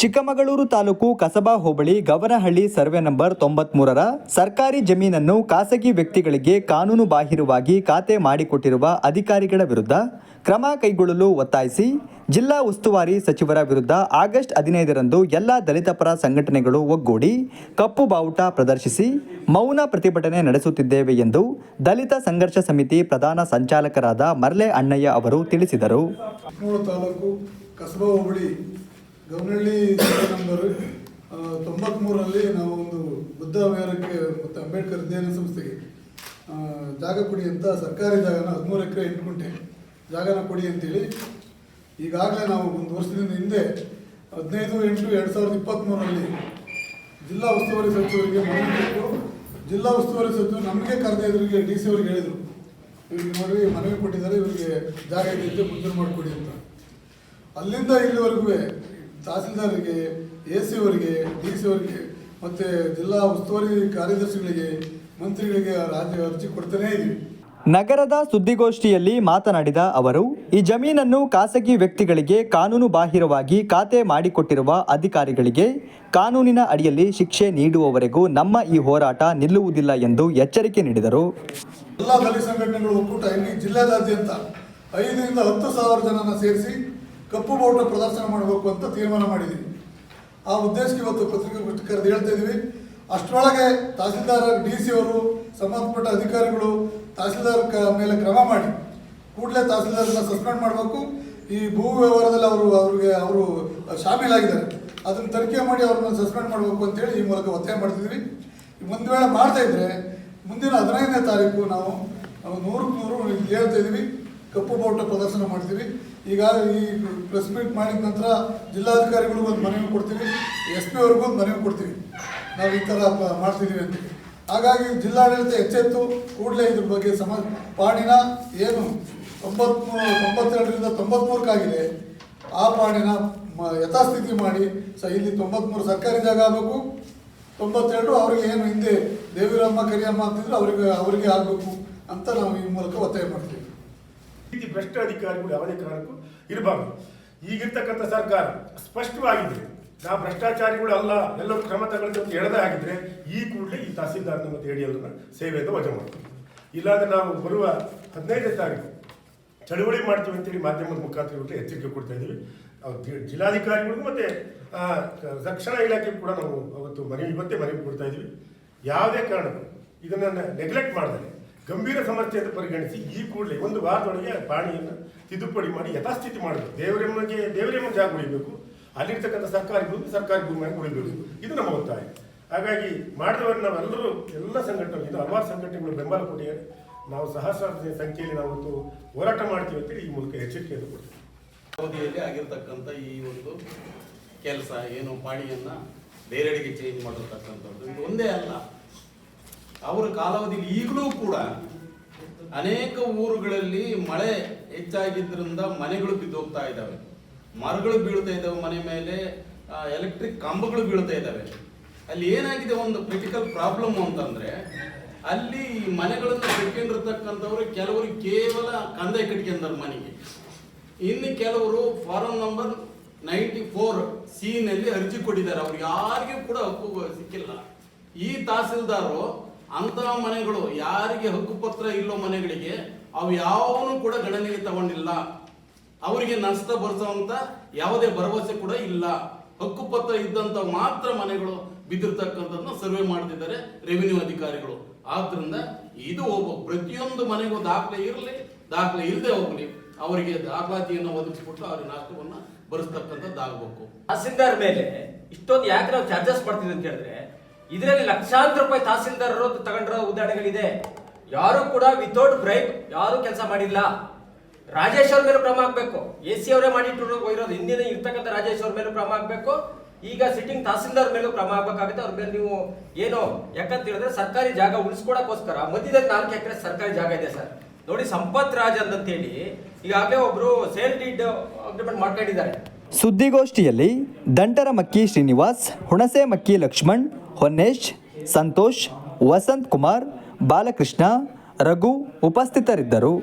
ಚಿಕ್ಕಮಗಳೂರು ತಾಲೂಕು ಕಸಬಾ ಹೋಬಳಿ Gavanahalli survey number 93ರ ಸರ್ಕಾರಿ ಜಮೀನನ್ನು ಖಾಸಗಿ ವ್ಯಕ್ತಿಗಳಿಗೆ ಕಾನೂನು ಬಾಹಿರವಾಗಿ ಖಾತೆ ಮಾಡಿಕೊಟ್ಟಿರುವ ಅಧಿಕಾರಿಗಳ ವಿರುದ್ಧ ಕ್ರಮ ಕೈಗೊಳ್ಳಲು ಒತ್ತಾಯಿಸಿ ಜಿಲ್ಲಾ ಉಸ್ತುವಾರಿ ಸಚಿವರ ವಿರುದ್ಧ ಆಗಸ್ಟ್ 15ರಂದು ಎಲ್ಲ ದಲಿತ ಪರ ಸಂಘಟನೆಗಳು ಒಗ್ಗೂಡಿ ಕಪ್ಪು ಬಾವುಟ ಪ್ರದರ್ಶಿಸಿ ಮೌನ ಪ್ರತಿಭಟನೆ ನಡೆಸುತ್ತಿದ್ದೇವೆ ಎಂದು ದಲಿತ ಸಂಘರ್ಷ ಸಮಿತಿ ಪ್ರಧಾನ ಸಂಚಾಲಕರಾದ ಮರ್ಲೆ ಅಣ್ಣಯ್ಯ ಅವರು ತಿಳಿಸಿದರು. ಗವನಹಳ್ಳಿ ನಂಬರ್ 93ರಲ್ಲಿ ನಾವು ಒಂದು ಬುದ್ಧ ವಿಹಾರಕ್ಕೆ ಮತ್ತು ಅಂಬೇಡ್ಕರ್ ಅಧ್ಯಯನ ಸಂಸ್ಥೆಗೆ ಜಾಗ ಕೊಡಿ ಅಂತ ಸರ್ಕಾರಿ ಜಾಗನ 13 ಎಕರೆ 8 ಗುಂಟೆ ಜಾಗನ ಕೊಡಿ ಅಂತೇಳಿ ಈಗಾಗಲೇ ನಾವು ಒಂದು ವರ್ಷದಿಂದ ಹಿಂದೆ 15/8/2023ರಲ್ಲಿ ಜಿಲ್ಲಾ ಉಸ್ತುವಾರಿ ಸಚಿವರಿಗೆ ಮನವಿ ಕೊಟ್ಟು ಜಿಲ್ಲಾ ಉಸ್ತುವಾರಿ ಸಚಿವರು ನಮಗೆ ಕರೆದ ಇವರಿಗೆ DC ಅವರಿಗೆ ಹೇಳಿದರು, ಇವರಿಗೆ ನೋಡಿ ಮನವಿ ಕೊಟ್ಟಿದ್ದಾರೆ, ಇವರಿಗೆ ಜಾಗ ಇದೆ ಮಂಜೂರು ಮಾಡಿಕೊಡಿ ಅಂತ. ಅಲ್ಲಿಂದ ಇಲ್ಲಿವರೆಗೂ ತಹಸೀಲ್ದಾರ್ಗೆ, AC ಅವರಿಗೆ, DC ಅವರಿಗೆ ಮತ್ತು ಜಿಲ್ಲಾ ಉಸ್ತುವಾರಿ ಕಾರ್ಯದರ್ಶಿಗಳಿಗೆ, ಮಂತ್ರಿಗಳಿಗೆ ಅರ್ಜಿ ಕೊಡ್ತಾನೇ ಇದ್ದೀವಿ. ನಗರದ ಸುದ್ದಿಗೋಷ್ಠಿಯಲ್ಲಿ ಮಾತನಾಡಿದ ಅವರು, ಈ ಜಮೀನನ್ನು ಖಾಸಗಿ ವ್ಯಕ್ತಿಗಳಿಗೆ ಕಾನೂನು ಬಾಹಿರವಾಗಿ ಖಾತೆ ಮಾಡಿಕೊಟ್ಟಿರುವ ಅಧಿಕಾರಿಗಳಿಗೆ ಕಾನೂನಿನ ಅಡಿಯಲ್ಲಿ ಶಿಕ್ಷೆ ನೀಡುವವರೆಗೂ ನಮ್ಮ ಈ ಹೋರಾಟ ನಿಲ್ಲುವುದಿಲ್ಲ ಎಂದು ಎಚ್ಚರಿಕೆ ನೀಡಿದರು. ಎಲ್ಲ ದಲಿತ ಸಂಘಟನೆಗಳು ಒಕ್ಕೂಟ ಇಲ್ಲಿ ಜಿಲ್ಲೆಯಾದ್ಯಂತ 5,000 to 10,000 ಜನನ ಸೇರಿಸಿ ಕಪ್ಪು ಬಾವುಟ ಪ್ರದರ್ಶನ ಮಾಡಬೇಕು ಅಂತ ತೀರ್ಮಾನ ಮಾಡಿದ್ದೀವಿ. ಆ ಉದ್ದೇಶಕ್ಕೆ ಇವತ್ತು ಪತ್ರಿಕೆ ಕರೆದು ಹೇಳ್ತಾ ಇದ್ದೀವಿ. ಅಷ್ಟರೊಳಗೆ ತಹಸೀಲ್ದಾರ್, DC ಅವರು, ಸಂಬಂಧಪಟ್ಟ ಅಧಿಕಾರಿಗಳು ತಹಸೀಲ್ದಾರ್ ಮೇಲೆ ಕ್ರಮ ಮಾಡಿ ಕೂಡಲೇ ತಹಸೀಲ್ದಾರ್ನ ಸಸ್ಪೆಂಡ್ ಮಾಡಬೇಕು. ಈ ಭೂ ವ್ಯವಹಾರದಲ್ಲಿ ಅವರು ಶಾಮೀಲಾಗಿದ್ದಾರೆ, ಅದನ್ನು ತನಿಖೆ ಮಾಡಿ ಅವ್ರನ್ನ ಸಸ್ಪೆಂಡ್ ಮಾಡಬೇಕು ಅಂತೇಳಿ ಈ ಮೂಲಕ ಒತ್ತಾಯ ಮಾಡ್ತಿದ್ವಿ. ಒಂದು ವೇಳೆ ಮಾಡ್ತಾ ಇದ್ರೆ ಮುಂದಿನ 15ನೇ ತಾರೀಕು ನಾವು 100% ಹೇಳ್ತಾ ಇದ್ದೀವಿ, ಕಪ್ಪು ಬಾವುಟ ಪ್ರದರ್ಶನ ಮಾಡ್ತೀವಿ. ಈಗ ಈ ಪ್ರೆಸ್ ಮೀಟ್ ಮಾಡಿದ ನಂತರ ಜಿಲ್ಲಾಧಿಕಾರಿಗಳಿಗೂ ಒಂದು ಮನವಿ ಕೊಡ್ತೀವಿ, SP ಅವ್ರಿಗೂ ಒಂದು ಮನವಿ ಕೊಡ್ತೀವಿ, ನಾವು ಈ ಥರ ಮಾಡ್ತಿದ್ದೀವಿ ಅಂತ. ಹಾಗಾಗಿ ಜಿಲ್ಲಾಡಳಿತ ಎಚ್ಚೆತ್ತು ಕೂಡಲೇ ಇದ್ರ ಬಗ್ಗೆ ಪಾಣಿನ ಏನು 92ರಿಂದ 93ಕ್ಕಾಗಿದೆ ಆ ಪಾಣಿನ ಯಥಾಸ್ಥಿತಿ ಮಾಡಿ ಇಲ್ಲಿ 93 ಸರ್ಕಾರಿ ಜಾಗ ಆಗಬೇಕು, 92 ಅವರಿಗೆ ಏನು ಹಿಂದೆ ದೇವಿರಮ್ಮ ಕರಿಯಮ್ಮ ಅಂತಿದ್ರು ಅವರಿಗೆ ಆಗಬೇಕು ಅಂತ ನಾವು ಈ ಮೂಲಕ ಒತ್ತಾಯ ಮಾಡ್ತೀವಿ. ರೀತಿ ಭ್ರಷ್ಟ ಅಧಿಕಾರಿಗಳು ಯಾವುದೇ ಕಾರಣಕ್ಕೂ ಇರಬಾರ್ದು. ಈಗಿರ್ತಕ್ಕಂಥ ಸರ್ಕಾರ ಸ್ಪಷ್ಟವಾಗಿದ್ರೆ ನಾವು ಭ್ರಷ್ಟಾಚಾರಿಗಳು ಅಲ್ಲ, ಎಲ್ಲರೂ ಕ್ರಮ ತಗೊಳ್ತೀವಿ ಅಂತ ಹೇಳದೇ ಆಗಿದ್ರೆ ಈ ಕೂಡಲೇ ಈ ತಹಸೀಲ್ದಾರ್ನ ಮತ್ತು ADLನ ಸೇವೆಯಿಂದ ವಜಾ ಮಾಡ್ತೀವಿ. ಇಲ್ಲಾಂದ್ರೆ ನಾವು ಬರುವ 15ನೇ ತಾರೀಕು ಚಳುವಳಿ ಮಾಡ್ತೀವಿ ಅಂತೇಳಿ ಮಾಧ್ಯಮದ ಮುಖಾಂತರ ಎಚ್ಚರಿಕೆ ಕೊಡ್ತಾ ಇದ್ದೀವಿ. ಜಿಲ್ಲಾಧಿಕಾರಿಗಳಿಗೂ ಮತ್ತು ರಕ್ಷಣಾ ಇಲಾಖೆಗೂ ಕೂಡ ನಾವು ಅವತ್ತು ಇವತ್ತೇ ಮನವಿ ಕೊಡ್ತಾ ಇದ್ದೀವಿ. ಯಾವುದೇ ಕಾರಣಕ್ಕೂ ಇದನ್ನು ನೆಗ್ಲೆಕ್ಟ್ ಮಾಡಿದ್ರೆ ಗಂಭೀರ ಸಮಸ್ಯೆ ಅಂತ ಪರಿಗಣಿಸಿ ಈ ಕೂಡಲೇ ಒಂದು ವಾರದೊಳಗೆ ಪಾಣಿಯನ್ನು ತಿದ್ದುಪಡಿ ಮಾಡಿ ಯಥಾಸ್ಥಿತಿ ಮಾಡಬೇಕು. ದೇವರಮ್ಮನ ಜಾಗ ಉಳಿಬೇಕು, ಅಲ್ಲಿರ್ತಕ್ಕಂಥ ಸರ್ಕಾರಿ ಭೂಮಿಯನ್ನು ಉಳಿಬೇಕು, ಇದು ನಮ್ಮ ಒತ್ತಾಯ. ಹಾಗಾಗಿ ಮಾಡಿದವರು ನಾವೆಲ್ಲರೂ ಎಲ್ಲ ಸಂಘಟನೆಗಳು, ಇದು ಹಲವಾರು ಸಂಘಟನೆಗಳು ಬೆಂಬಲ ಕೊಟ್ಟಿದ್ದಾರೆ. ನಾವು ಸಹಸ್ರ ಸಂಖ್ಯೆಯಲ್ಲಿ ನಾವು ಹೋರಾಟ ಮಾಡ್ತೀವಿ ಅಂತೇಳಿ ಈ ಮೂಲಕ ಎಚ್ಚರಿಕೆಯನ್ನು ಕೊಡ್ತೀವಿ. ಅವಧಿಯಲ್ಲಿ ಆಗಿರ್ತಕ್ಕಂಥ ಈ ಒಂದು ಕೆಲಸ ಏನು ಪಾಣಿಯನ್ನು ಬೇರೆಡೆಗೆ ಚೇಂಜ್ ಮಾಡಿರ್ತಕ್ಕಂಥದ್ದು ಇದು ಒಂದೇ ಅಲ್ಲ. ಅವರ ಕಾಲಾವಧಿಯಲ್ಲಿ ಈಗಲೂ ಕೂಡ ಅನೇಕ ಊರುಗಳಲ್ಲಿ ಮಳೆ ಹೆಚ್ಚಾಗಿದ್ದರಿಂದ ಮನೆಗಳು ಬಿದ್ದೋಗ್ತಾ ಇದ್ದಾವೆ, ಮರಗಳು ಬೀಳ್ತಾ ಇದ್ದಾವೆ, ಮನೆ ಮೇಲೆ ಎಲೆಕ್ಟ್ರಿಕ್ ಕಂಬಗಳು ಬೀಳ್ತಾ ಇದ್ದಾವೆ. ಅಲ್ಲಿ ಏನಾಗಿದೆ, ಒಂದು ಕ್ರಿಟಿಕಲ್ ಪ್ರಾಬ್ಲಮ್ ಅಂತಂದ್ರೆ ಅಲ್ಲಿ ಮನೆಗಳನ್ನು ಕಟ್ಕೊಂಡಿರ್ತಕ್ಕಂಥವ್ರು ಕೆಲವರು ಕೇವಲ ಕಂದಾಯ ಕಟ್ಕೊಂಡಾರ ಮನೆಗೆ, ಇನ್ನು ಕೆಲವರು ಫಾರಂ ನಂಬರ್ 94C ನಲ್ಲಿ ಅರ್ಜಿ ಕೊಟ್ಟಿದ್ದಾರೆ. ಅವ್ರು ಯಾರಿಗೂ ಕೂಡ ಹಕ್ಕು ಸಿಕ್ಕಿಲ್ಲ. ಈ ತಹಸೀಲ್ದಾರು ಅಂತಹ ಮನೆಗಳು ಯಾರಿಗೆ ಹಕ್ಕುಪತ್ರ ಇಲ್ಲೋ ಮನೆಗಳಿಗೆ ಅವು ಯಾವನು ಕೂಡ ಗಣನೆಗೆ ತಗೊಂಡಿಲ್ಲ, ಅವರಿಗೆ ನಷ್ಟ ಬರೆಸುವಂತ ಯಾವುದೇ ಭರವಸೆ ಕೂಡ ಇಲ್ಲ. ಹಕ್ಕುಪತ್ರ ಇದ್ದಂತ ಮಾತ್ರ ಮನೆಗಳು ಬಿದ್ದಿರ್ತಕ್ಕಂಥದ್ದನ್ನ ಸರ್ವೆ ಮಾಡ್ತಿದ್ದಾರೆ ರೆವಿನ್ಯೂ ಅಧಿಕಾರಿಗಳು. ಆದ್ರಿಂದ ಇದು ಪ್ರತಿಯೊಂದು ಮನೆಗೂ ದಾಖಲೆ ಇರಲಿ, ದಾಖಲೆ ಇಲ್ಲದೆ ಹೋಗ್ಲಿ, ಅವರಿಗೆ ದಾಖಲಾತಿಯನ್ನು ಒದಗಿಸ್ಬಿಟ್ಟು ಅವ್ರಿಗೆ ನಷ್ಟವನ್ನ ಭರಿಸ್ತಕ್ಕಂಥದ್ದಾಗಬೇಕು. ತಹಸೀಲ್ದಾರ್ ಮೇಲೆ ಇಷ್ಟೊಂದು ಯಾಕೆ ನಾವು ಚಾರ್ಜಸ್ ಮಾಡ್ತೀವಿ ಅಂತ ಹೇಳಿದ್ರೆ, ಇದರಲ್ಲಿ ಲಕ್ಷಾಂತರ ರೂಪಾಯಿ ತಹಸೀಲ್ದಾರ್ ತಗೊಂಡಿರೋ ಉದಾಹರಣೆಗಳಿದೆ. ಯಾರು ಕೂಡ ವಿತೌಟ್ ಬ್ರೈಬ್ ಯಾರು ಕೆಲಸ ಮಾಡಿಲ್ಲ. ರಾಜೇಶ್ ಅವ್ರ ಮೇಲೆ ಕ್ರಮ ಆಗ್ಬೇಕು, AC ಅವರೇ ಮಾಡಿಟ್ಟಿರೋದು ಹಿಂದಿನ ಇರ್ತಕ್ಕಂಥ ರಾಜೇಶ್ ಅವ್ರ ಮೇಲೆ ಕ್ರಮ ಆಗ್ಬೇಕು. ಈಗ ಸಿಟ್ಟಿಂಗ್ ತಹಸೀಲ್ದಾರ್ ಮೇಲೂ ಕ್ರಮ ಆಗ್ಬೇಕಾಗುತ್ತೆ. ಅವ್ರ ಮೇಲೆ ನೀವು ಏನು ಯಾಕಂತ ಹೇಳಿದ್ರೆ ಸರ್ಕಾರಿ ಜಾಗ ಉಳಿಸ್ಕೊಳಕ್ಕೋಸ್ಕರ ಮಧ್ಯದಲ್ಲಿ 4 ಎಕರೆ ಸರ್ಕಾರಿ ಜಾಗ ಇದೆ ಸರ್. ನೋಡಿ, ಸಂಪತ್ ರಾಜ್ ಅಂತ ಹೇಳಿ ಈಗಾಗಲೇ ಒಬ್ರು ಸೇಲ್ ಡೀಡ್ ಅಗ್ರಿಮೆಂಟ್ ಮಾಡ್ಕೊಂಡಿದ್ದಾರೆ. ಸುದ್ದಿಗೋಷ್ಠಿಯಲ್ಲಿ ದಂಟರಮಕ್ಕಿ ಶ್ರೀನಿವಾಸ್, ಹುಣಸೆಮಕ್ಕಿ ಲಕ್ಷ್ಮಣ್, ಹೊನ್ನೇಶ್, ಸಂತೋಷ್, ವಸಂತ್ ಕುಮಾರ್, ಬಾಲಕೃಷ್ಣ, ರಘು ಉಪಸ್ಥಿತರಿದ್ದರು.